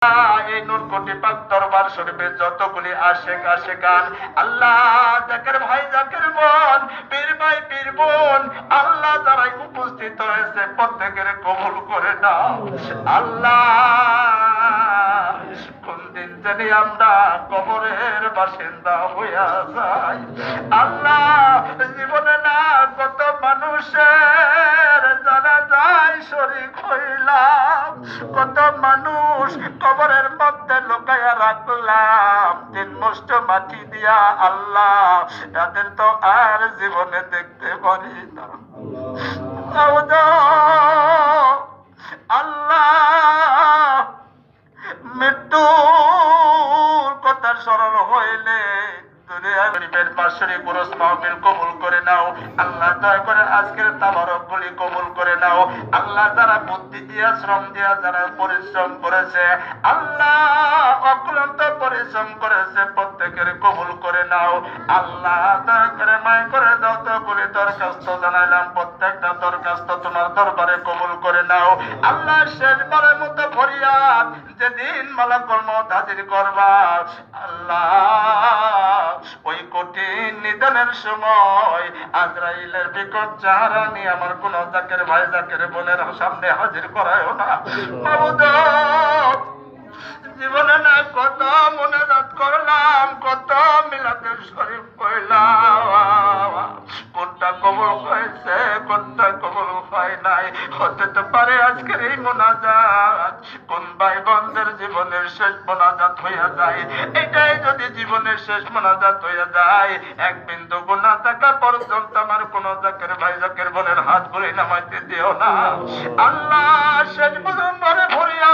এই নূরকোটি পাক দরবার শরীফে যতগুলি আশেক আশেকান আল্লাহ, জাকের ভাই জাকের বোন, পীর ভাই পীর বোন, আল্লাহ যারাই উপস্থিত হয়েছে প্রত্যেকের কবুল করে নাও আল্লাহ। কোন দিন জানি আমরা কবরের বাসিন্দা হইয়া যাই আল্লাহ। জীবনে না কত মানুষের জানা যায় শরীক হইলাম, কত মানুষ কবরের মধ্যে লুকাইয়া রাখলাম তিন মুষ্ট মাটি দিয়া আল্লাহ, তাদের তো আর জীবনে দেখতে পারি না আল্লাহ। মৃত্যুর কথা স্মরণ হইলে কবুল করে নাও আল্লাহ। দয়া করে আজকের তাবারক গুলি কবুল করে নাও আল্লাহ। যারা বুদ্ধি দিয়া শ্রম দিয়া যারা পরিশ্রম করেছে আল্লাহ, অক্লান্ত পরিশ্রম করেছে প্রত্যেকের কবুল করে নাও আল্লাহ। দয়া করে মায় করে দাও তো বলে দরখাস্ত জানাইলাম, প্রত্যেকটা দরখাস্ত তোমার দরবারে কবুল করে নাও আল্লাহ। শেষবারের মতো ফরিয়াদ, যেদিন মালাকুল মউত হাজির করবা আল্লাহ, ওই কঠিন নিদানের সময় আজরাইলের বিকট চেহারা নিয়ে আমার কোন জাকের ভাই জাকের বোনের সামনে হাজির করায়ও না মাবুদ। জীবনে না কত মুনাজাত করলাম, কত মিলাদুল শরীফ পড়লাম, কোনটা কবুল হয়েছে কোনটা কবুল হয় নাই। হতে তো পারে আজকের এই মুনাজাত কোন ভাই বোনদের জীবনের শেষ মুনাজাত হইয়া যায়। এটাই যদি জীবনের শেষ মুনাজাত হইয়া যায়, এক বিন্দু গুনাহ থাকা পর্যন্ত আমার কোন জাকের ভাই জাকের বোনের হাত ঘুরে নামাইতে দিও না আল্লাহ। শেষ পর্যন্ত ভরিয়া